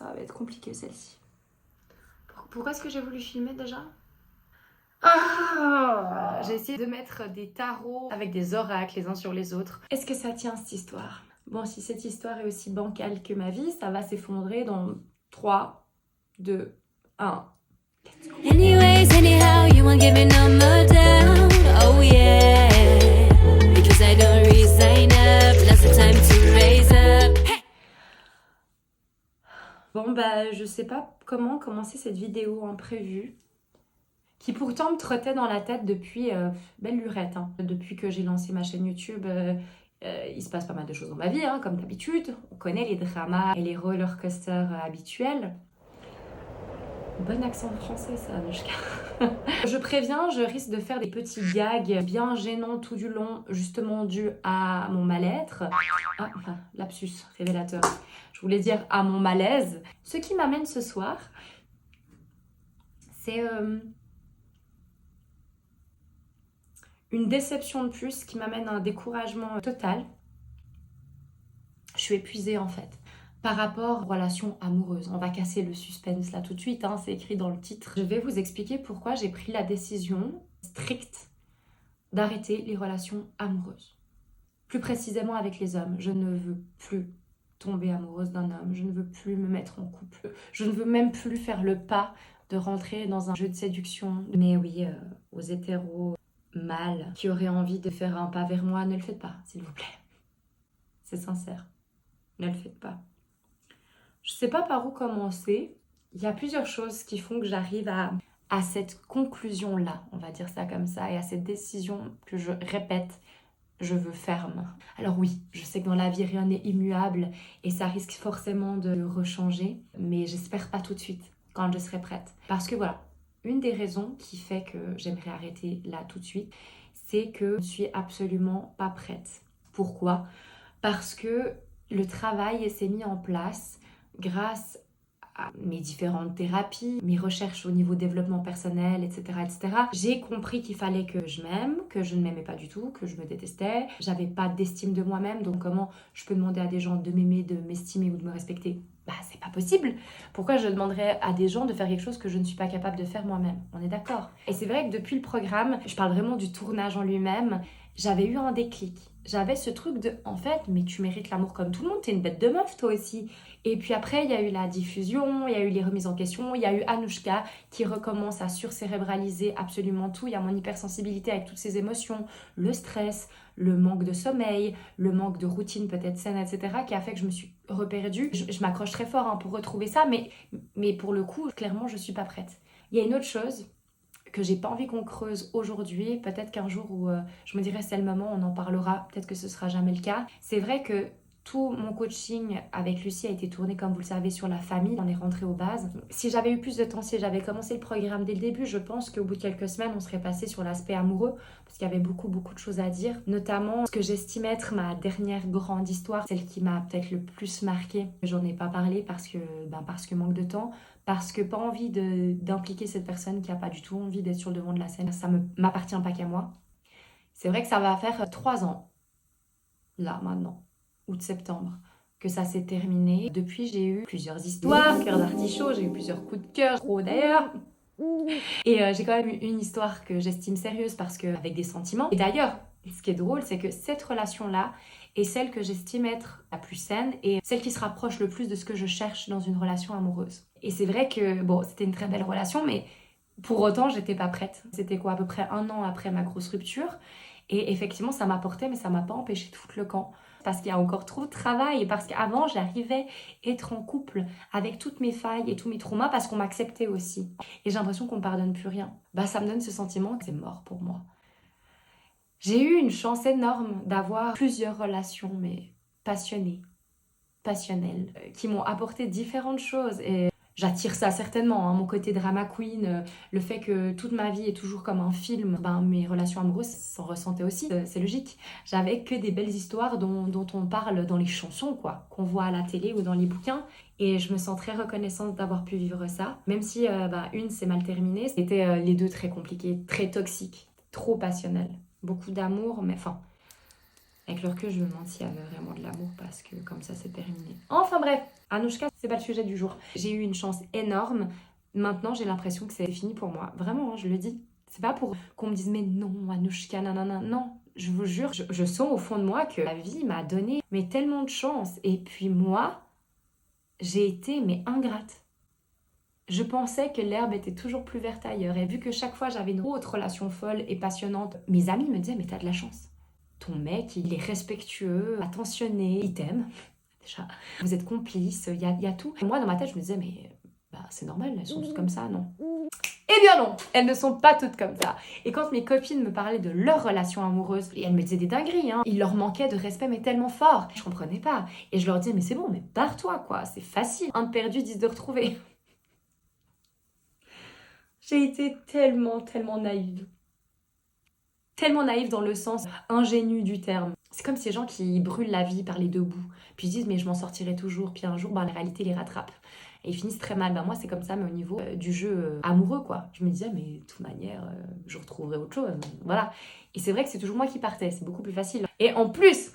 ça va être compliqué celle-ci. Pourquoi est-ce que j'ai voulu filmer déjà ? J'ai essayé de mettre des tarots avec des oracles les uns sur les autres. Est-ce que ça tient cette histoire ? Bon, si cette histoire est aussi bancale que ma vie, ça va s'effondrer dans 3, 2, 1. Anyways, anyhow, you won't give me no more doubt. Oh yeah, because I don't resign up. Now's the time to raise up. Hey! Bon bah, je sais pas comment commencer cette vidéo imprévue, qui pourtant me trottait dans la tête depuis belle lurette. Depuis que j'ai lancé ma chaîne YouTube, il se passe pas mal de choses dans ma vie, comme d'habitude. On connaît les dramas et les roller coasters habituels. Bon accent français ça, Anushka. Je préviens, je risque de faire des petits gags bien gênants tout du long, justement dû à mon mal-être. Lapsus révélateur. Je voulais dire à mon malaise. Ce qui m'amène ce soir, c'est une déception de plus qui m'amène à un découragement total. Je suis épuisée en fait. Par rapport aux relations amoureuses. On va casser le suspense là tout de suite, c'est écrit dans le titre. Je vais vous expliquer pourquoi j'ai pris la décision stricte d'arrêter les relations amoureuses. Plus précisément avec les hommes. Je ne veux plus tomber amoureuse d'un homme. Je ne veux plus me mettre en couple. Je ne veux même plus faire le pas de rentrer dans un jeu de séduction. Mais oui, aux hétéros mâles qui auraient envie de faire un pas vers moi, ne le faites pas, s'il vous plaît. C'est sincère. Ne le faites pas. Je sais pas par où commencer. Il y a plusieurs choses qui font que j'arrive à cette conclusion-là, on va dire ça comme ça, et à cette décision que je répète, je veux ferme. Alors oui, je sais que dans la vie, rien n'est immuable et ça risque forcément de rechanger, mais j'espère pas tout de suite, quand je serai prête. Parce que voilà, une des raisons qui fait que j'aimerais arrêter là tout de suite, c'est que je ne suis absolument pas prête. Pourquoi ? Parce que le travail s'est mis en place grâce à mes différentes thérapies, mes recherches au niveau développement personnel, etc., etc. J'ai compris qu'il fallait que je m'aime, que je ne m'aimais pas du tout, que je me détestais. J'avais pas d'estime de moi-même, donc comment je peux demander à des gens de m'aimer, de m'estimer ou de me respecter ? C'est pas possible. Pourquoi je demanderais à des gens de faire quelque chose que je ne suis pas capable de faire moi-même ? On est d'accord. Et c'est vrai que depuis le programme, je parle vraiment du tournage en lui-même, j'avais eu un déclic. J'avais ce truc de, en fait, mais tu mérites l'amour comme tout le monde, t'es une bête de meuf toi aussi. Et puis après, il y a eu la diffusion, il y a eu les remises en question, il y a eu Anushka qui recommence à surcérébraliser absolument tout. Il y a mon hypersensibilité avec toutes ces émotions, le stress, le manque de sommeil, le manque de routine peut-être saine, etc. qui a fait que je me suis reperdue. Je m'accroche très fort pour retrouver ça, mais pour le coup, clairement, je suis pas prête. Il y a une autre chose que j'ai pas envie qu'on creuse aujourd'hui, peut-être qu'un jour où je me dirais c'est le moment, on en parlera, peut-être que ce sera jamais le cas. C'est vrai que tout mon coaching avec Lucie a été tourné, comme vous le savez, sur la famille. On est rentré aux bases. Si j'avais eu plus de temps, si j'avais commencé le programme dès le début, je pense qu'au bout de quelques semaines, on serait passé sur l'aspect amoureux, parce qu'il y avait beaucoup de choses à dire. Notamment, ce que j'estime être ma dernière grande histoire, celle qui m'a peut-être le plus marquée. J'en ai pas parlé parce que manque de temps, parce que pas envie d'impliquer cette personne qui a pas du tout envie d'être sur le devant de la scène. Ça m'appartient pas qu'à moi. C'est vrai que ça va faire 3 ans, là, maintenant. Août-septembre, que ça s'est terminé. Depuis, j'ai eu plusieurs histoires, cœur d'artichaut, j'ai eu plusieurs coups de cœur, gros d'ailleurs. Et j'ai quand même eu une histoire que j'estime sérieuse parce que avec des sentiments. Et d'ailleurs, ce qui est drôle, c'est que cette relation-là est celle que j'estime être la plus saine et celle qui se rapproche le plus de ce que je cherche dans une relation amoureuse. Et c'est vrai que, c'était une très belle relation, mais pour autant, j'étais pas prête. C'était à peu près 1 an après ma grosse rupture. Et effectivement, ça m'a porté, mais ça m'a pas empêché de foutre le camp. Parce qu'il y a encore trop de travail. Et parce qu'avant, j'arrivais à être en couple avec toutes mes failles et tous mes traumas parce qu'on m'acceptait aussi. Et j'ai l'impression qu'on me pardonne plus rien. Ça me donne ce sentiment que c'est mort pour moi. J'ai eu une chance énorme d'avoir plusieurs relations, mais passionnées, passionnelles, qui m'ont apporté différentes choses. Et j'attire ça certainement, mon côté drama queen, le fait que toute ma vie est toujours comme un film. Mes relations amoureuses s'en ressentaient aussi, c'est logique. J'avais que des belles histoires dont on parle dans les chansons, qu'on voit à la télé ou dans les bouquins. Et je me sens très reconnaissante d'avoir pu vivre ça. Même si une s'est mal terminée, c'était les 2 très compliquées, très toxiques, trop passionnelles. Beaucoup d'amour, mais Avec le recul, je me demande s'il y avait vraiment de l'amour parce que comme ça, c'est terminé. Enfin bref, Anouchka, c'est pas le sujet du jour. J'ai eu une chance énorme. Maintenant, j'ai l'impression que c'est fini pour moi. Vraiment, hein, je le dis. C'est pas pour qu'on me dise mais non, Anouchka, nanana. Non, je vous jure, je sens au fond de moi que la vie m'a donné mais tellement de chance. Et puis moi, j'ai été mais ingrate. Je pensais que l'herbe était toujours plus verte ailleurs. Et vu que chaque fois j'avais une autre relation folle et passionnante, mes amis me disaient mais t'as de la chance. Ton mec, il est respectueux, attentionné, il t'aime. Déjà, vous êtes complices, il y a tout. Et moi, dans ma tête, je me disais, mais c'est normal, elles sont toutes comme ça, non? Eh bien non, elles ne sont pas toutes comme ça. Et quand mes copines me parlaient de leur relation amoureuse, et elles me disaient des dingueries, hein, il leur manquait de respect, mais tellement fort. Je comprenais pas. Et je leur disais, mais c'est bon, mais barre-toi, quoi, c'est facile. Un de perdu, 10 de retrouvé. J'ai été tellement naïve. Tellement naïve dans le sens ingénu du terme. C'est comme ces gens qui brûlent la vie par les deux bouts. Puis ils disent mais je m'en sortirai toujours. Puis un jour, la réalité les rattrape. Et ils finissent très mal. Moi c'est comme ça, mais au niveau du jeu amoureux quoi. Je me disais mais de toute manière, je retrouverai autre chose. Voilà. Et c'est vrai que c'est toujours moi qui partais. C'est beaucoup plus facile. Et en plus,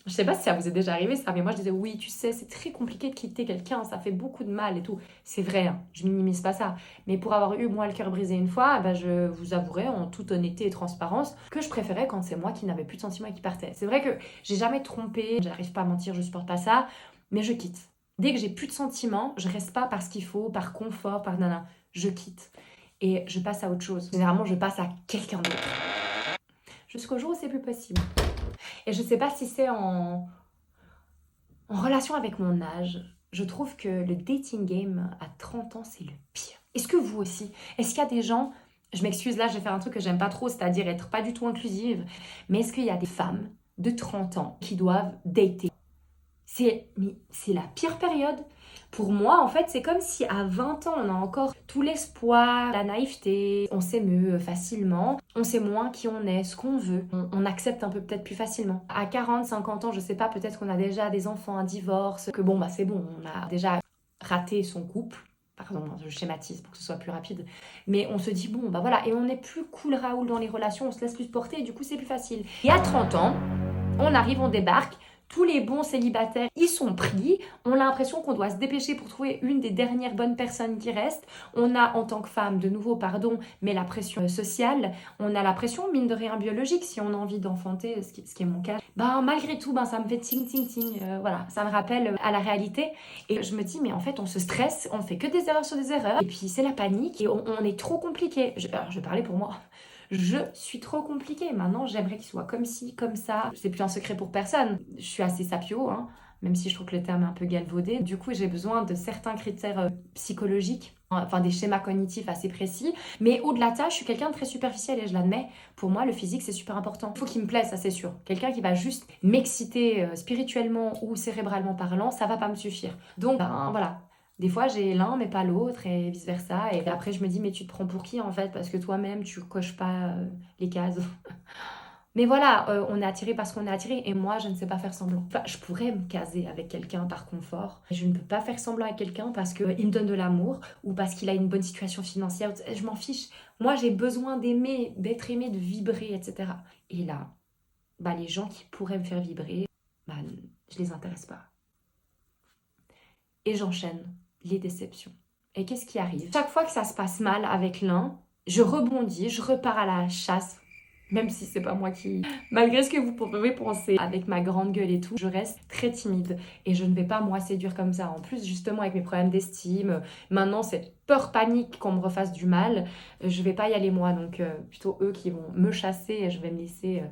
je sais pas si ça vous est déjà arrivé ça, mais moi je disais oui, tu sais, c'est très compliqué de quitter quelqu'un, ça fait beaucoup de mal et tout. C'est vrai, hein, je minimise pas ça. Mais pour avoir eu moi le cœur brisé une fois, je vous avouerai en toute honnêteté et transparence que je préférais quand c'est moi qui n'avais plus de sentiments et qui partait. C'est vrai que j'ai jamais trompé, j'arrive pas à mentir, je supporte pas ça, mais je quitte. Dès que j'ai plus de sentiments, je reste pas parce qu'il faut, par confort, par nana, je quitte. Et je passe à autre chose. Généralement, je passe à quelqu'un d'autre. Jusqu'au jour où c'est plus possible. Et je sais pas si c'est en relation avec mon âge, je trouve que le dating game à 30 ans, c'est le pire. Est-ce que vous aussi? Est-ce qu'il y a des gens, je m'excuse là, je vais faire un truc que j'aime pas trop, c'est-à-dire être pas du tout inclusive, mais est-ce qu'il y a des femmes de 30 ans qui doivent dater? C'est la pire période. Pour moi, en fait, c'est comme si à 20 ans, on a encore tout l'espoir, la naïveté, on s'émeut facilement, on sait moins qui on est, ce qu'on veut, on accepte un peu peut-être plus facilement. À 40, 50 ans, je sais pas, peut-être qu'on a déjà des enfants, un divorce, que c'est bon, on a déjà raté son couple. Pardon, je schématise pour que ce soit plus rapide. Mais on se dit, voilà, et on n'est plus cool Raoul dans les relations, on se laisse plus porter, et du coup, c'est plus facile. Et à 30 ans, on arrive, on débarque, tous les bons célibataires, ils sont pris. On a l'impression qu'on doit se dépêcher pour trouver une des dernières bonnes personnes qui restent. On a, en tant que femme, de nouveau, mais la pression sociale. On a la pression, mine de rien, biologique, si on a envie d'enfanter, ce qui est mon cas. Malgré tout, ça me fait ting. Voilà, ça me rappelle à la réalité. Et je me dis, mais en fait, on se stresse, on fait que des erreurs sur des erreurs. Et puis, c'est la panique et on est trop compliqué. Je vais parler pour moi. Je suis trop compliquée. Maintenant, j'aimerais qu'il soit comme ci, comme ça. C'est plus un secret pour personne. Je suis assez sapio, hein, même si je trouve que le terme est un peu galvaudé. Du coup, j'ai besoin de certains critères psychologiques, enfin des schémas cognitifs assez précis. Mais au-delà de ça, je suis quelqu'un de très superficiel et je l'admets. Pour moi, le physique, c'est super important. Il faut qu'il me plaise, ça c'est sûr. Quelqu'un qui va juste m'exciter spirituellement ou cérébralement parlant, ça va pas me suffire. Donc, voilà. Des fois, j'ai l'un, mais pas l'autre, et vice-versa. Et après, je me dis, mais tu te prends pour qui, en fait? Parce que toi-même, tu coches pas les cases. Mais voilà, on est attiré parce qu'on est attiré. Et moi, je ne sais pas faire semblant. Enfin, je pourrais me caser avec quelqu'un par confort. Je ne peux pas faire semblant avec quelqu'un parce qu'il me donne de l'amour ou parce qu'il a une bonne situation financière. Je m'en fiche. Moi, j'ai besoin d'aimer, d'être aimé, de vibrer, etc. Et là, les gens qui pourraient me faire vibrer, je les intéresse pas. Et j'enchaîne les déceptions. Et qu'est-ce qui arrive? Chaque fois que ça se passe mal avec l'un, je rebondis, je repars à la chasse, même si c'est pas moi qui... Malgré ce que vous pouvez penser, avec ma grande gueule et tout, je reste très timide et je ne vais pas moi séduire comme ça. En plus, justement, avec mes problèmes d'estime, maintenant cette peur panique qu'on me refasse du mal, je vais pas y aller moi. Donc plutôt eux qui vont me chasser et je vais me laisser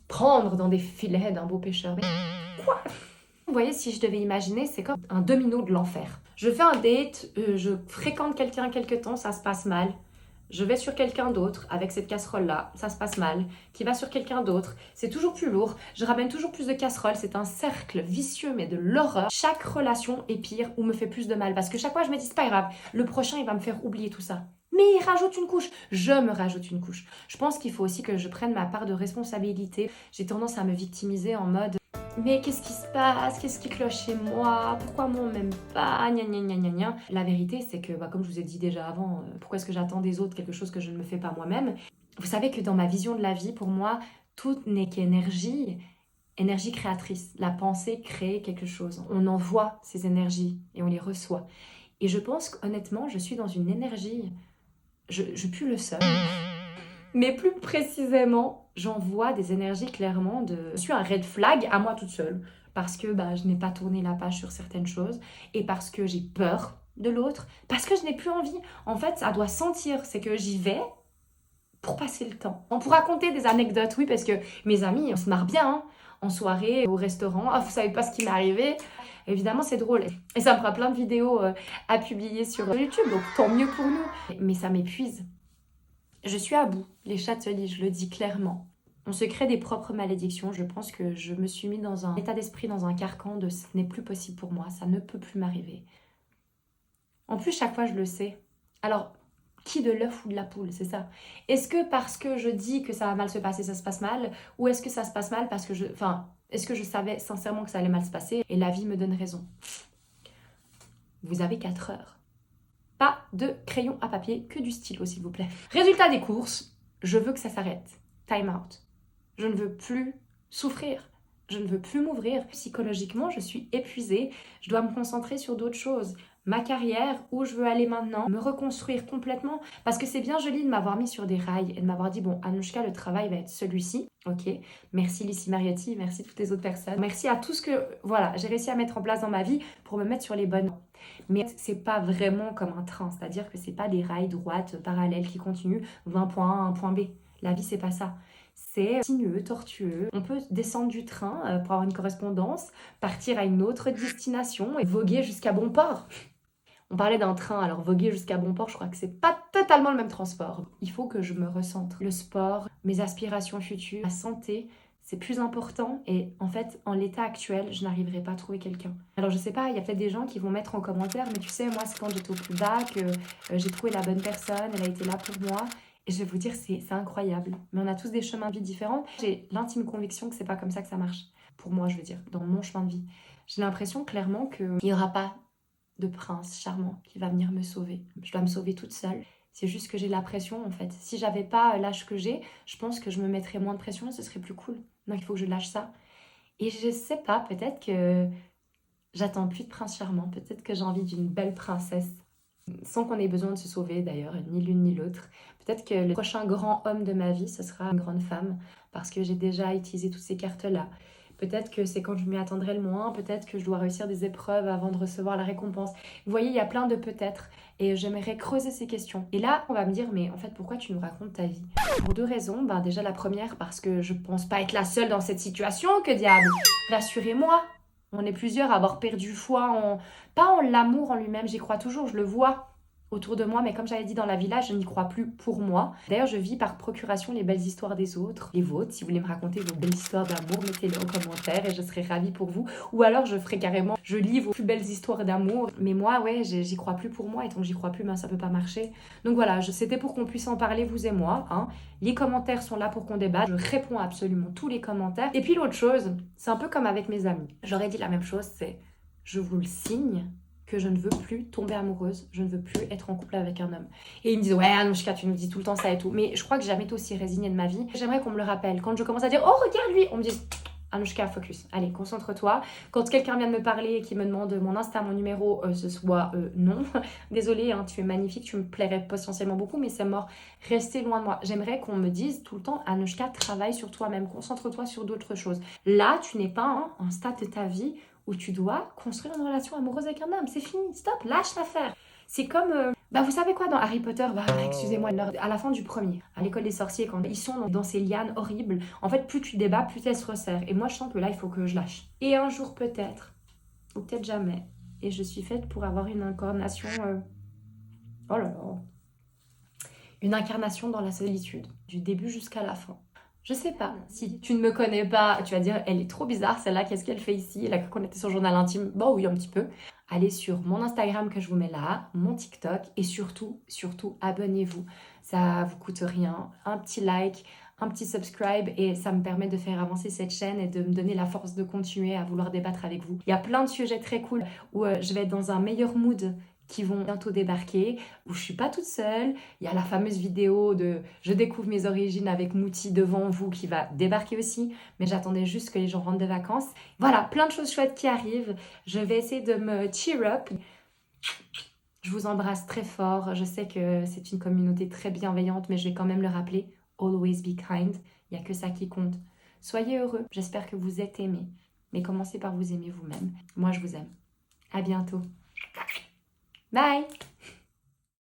prendre dans des filets d'un beau pêcheur. Mais quoi? Vous voyez, si je devais imaginer, c'est comme un domino de l'enfer. Je fais un date, je fréquente quelqu'un quelque temps, ça se passe mal. Je vais sur quelqu'un d'autre avec cette casserole-là, ça se passe mal. Qui va sur quelqu'un d'autre, c'est toujours plus lourd. Je ramène toujours plus de casseroles, c'est un cercle vicieux mais de l'horreur. Chaque relation est pire ou me fait plus de mal parce que chaque fois je me dis c'est pas grave, le prochain il va me faire oublier tout ça. Mais il rajoute une couche, je me rajoute une couche. Je pense qu'il faut aussi que je prenne ma part de responsabilité. J'ai tendance à me victimiser en mode mais qu'est-ce qui se passe? Qu'est-ce qui cloche chez moi? Pourquoi moi on m'aime pas? Gna gna gna gna gna. La vérité c'est que, comme je vous ai dit déjà avant, pourquoi est-ce que j'attends des autres quelque chose que je ne me fais pas moi-même? Vous savez que dans ma vision de la vie, pour moi, tout n'est qu'énergie. énergie créatrice. La pensée crée quelque chose. On envoie ces énergies et on les reçoit. Et je pense qu'honnêtement, je suis dans une énergie... Je pue le seum. Mais plus précisément, j'envoie des énergies clairement de... Je suis un red flag à moi toute seule. Parce que je n'ai pas tourné la page sur certaines choses. Et parce que j'ai peur de l'autre. Parce que je n'ai plus envie. En fait, ça doit sentir. C'est que j'y vais pour passer le temps. On pourra raconter des anecdotes, oui, parce que mes amis, on se marre bien, hein, en soirée, au restaurant. Ah, vous savez pas ce qui m'est arrivé? Évidemment, c'est drôle. Et ça me fera plein de vidéos à publier sur YouTube, donc tant mieux pour nous. Mais ça m'épuise. Je suis à bout. Les chats te disent, je le dis clairement. On se crée des propres malédictions. Je pense que je me suis mis dans un état d'esprit, dans un carcan de ce n'est plus possible pour moi, ça ne peut plus m'arriver. En plus, chaque fois, je le sais. Alors, qui de l'œuf ou de la poule, c'est ça? Est-ce que parce que je dis que ça va mal se passer, ça se passe mal? Ou est-ce que ça se passe mal parce que est-ce que je savais sincèrement que ça allait mal se passer et la vie me donne raison? Vous avez 4 heures. Pas de crayon à papier, que du stylo, s'il vous plaît. Résultat des courses, je veux que ça s'arrête. Time out. Je ne veux plus souffrir. Je ne veux plus m'ouvrir. Psychologiquement, je suis épuisée. Je dois me concentrer sur d'autres choses. Ma carrière, où je veux aller maintenant, me reconstruire complètement. Parce que c'est bien joli de m'avoir mis sur des rails et de m'avoir dit, bon, Anouchka, le travail va être celui-ci. Ok, merci Lucie Mariotti, merci toutes les autres personnes. Merci à tout ce que, j'ai réussi à mettre en place dans ma vie pour me mettre sur les bonnes. Mais c'est pas vraiment comme un train, c'est-à-dire que c'est pas des rails droites, parallèles qui continuent d'un point A à un point B. La vie, c'est pas ça. C'est sinueux, tortueux. On peut descendre du train pour avoir une correspondance, partir à une autre destination et voguer jusqu'à bon port. On parlait d'un train, alors voguer jusqu'à bon port, je crois que c'est pas totalement le même transport. Il faut que je me recentre. Le sport, mes aspirations futures, ma santé, c'est plus important. Et en fait, en l'état actuel, je n'arriverai pas à trouver quelqu'un. Alors je sais pas, il y a peut-être des gens qui vont mettre en commentaire, mais tu sais, moi c'est quand j'étais au plus bas que j'ai trouvé la bonne personne, elle a été là pour moi. Et je vais vous dire, c'est incroyable. Mais on a tous des chemins de vie différents. J'ai l'intime conviction que c'est pas comme ça que ça marche. Pour moi, je veux dire, dans mon chemin de vie. J'ai l'impression clairement qu'il n'y aura pas de prince charmant qui va venir me sauver. Je dois me sauver toute seule. C'est juste que j'ai la pression en fait. Si j'avais pas l'âge que j'ai, je pense que je me mettrais moins de pression et ce serait plus cool. Donc il faut que je lâche ça. Et je sais pas, peut-être que j'attends plus de prince charmant. Peut-être que j'ai envie d'une belle princesse. Sans qu'on ait besoin de se sauver d'ailleurs, ni l'une ni l'autre. Peut-être que le prochain grand homme de ma vie, ce sera une grande femme. Parce que j'ai déjà utilisé toutes ces cartes-là. Peut-être que c'est quand je m'y attendrai le moins, peut-être que je dois réussir des épreuves avant de recevoir la récompense. Vous voyez, il y a plein de peut-être et j'aimerais creuser ces questions. Et là, on va me dire, mais en fait, pourquoi tu nous racontes ta vie? Pour 2 raisons. Déjà, la première, parce que je pense pas être la seule dans cette situation, que diable. Rassurez-moi, on est plusieurs à avoir perdu foi pas en l'amour en lui-même, j'y crois toujours, je le vois autour de moi, mais comme j'avais dit dans la village, je n'y crois plus pour moi. D'ailleurs, je vis par procuration les belles histoires des autres, les vôtres. Si vous voulez me raconter vos belles histoires d'amour, mettez-les en commentaire et je serai ravie pour vous. Ou alors, je ferai carrément, je lis vos plus belles histoires d'amour. Mais moi, ouais, j'y crois plus pour moi et donc j'y crois plus, ça peut pas marcher. Donc voilà, c'était pour qu'on puisse en parler, vous et moi. Hein. Les commentaires sont là pour qu'on débatte. Je réponds à absolument tous les commentaires. Et puis l'autre chose, c'est un peu comme avec mes amis. J'aurais dit la même chose, c'est je vous le signe que je ne veux plus tomber amoureuse, je ne veux plus être en couple avec un homme. Et ils me disent, ouais Anouchka, tu nous dis tout le temps ça et tout. Mais je crois que j'ai jamais été aussi résignée de ma vie. J'aimerais qu'on me le rappelle. Quand je commence à dire, oh regarde lui, on me dit, Anouchka, focus. Allez, concentre-toi. Quand quelqu'un vient de me parler et qui me demande mon Insta, mon numéro, ce soit non. Désolée, hein, tu es magnifique, tu me plairais potentiellement beaucoup, mais c'est mort. Restez loin de moi. J'aimerais qu'on me dise tout le temps, Anouchka, travaille sur toi-même, concentre-toi sur d'autres choses. Là, tu n'es pas un stade de ta vie où tu dois construire une relation amoureuse avec un homme. C'est fini, stop, lâche l'affaire. C'est comme, vous savez quoi, dans Harry Potter, excusez-moi, à la fin du premier, à l'école des sorciers, quand ils sont dans ces lianes horribles, en fait, plus tu débats, plus elles se resserrent. Et moi, je sens que là, il faut que je lâche. Et un jour, peut-être, ou peut-être jamais, et je suis faite pour avoir une incarnation, oh là là, une incarnation dans la solitude, du début jusqu'à la fin. Je sais pas, si tu ne me connais pas, tu vas dire, elle est trop bizarre celle-là, qu'est-ce qu'elle fait ici? Elle a cru qu'on était sur Journal Intime. Bon oui, un petit peu. Allez sur mon Instagram que je vous mets là, mon TikTok et surtout, abonnez-vous. Ça vous coûte rien. Un petit like, un petit subscribe et ça me permet de faire avancer cette chaîne et de me donner la force de continuer à vouloir débattre avec vous. Il y a plein de sujets très cool où je vais être dans un meilleur mood qui vont bientôt débarquer, où je suis pas toute seule. Il y a la fameuse vidéo de je découvre mes origines avec Mouti devant vous qui va débarquer aussi, mais j'attendais juste que les gens rentrent de vacances. Voilà, plein de choses chouettes qui arrivent. Je vais essayer de me cheer up. Je vous embrasse très fort. Je sais que c'est une communauté très bienveillante, mais je vais quand même le rappeler. Always be kind. Il n'y a que ça qui compte. Soyez heureux. J'espère que vous êtes aimés. Mais commencez par vous aimer vous-même. Moi, je vous aime. À bientôt. Bye!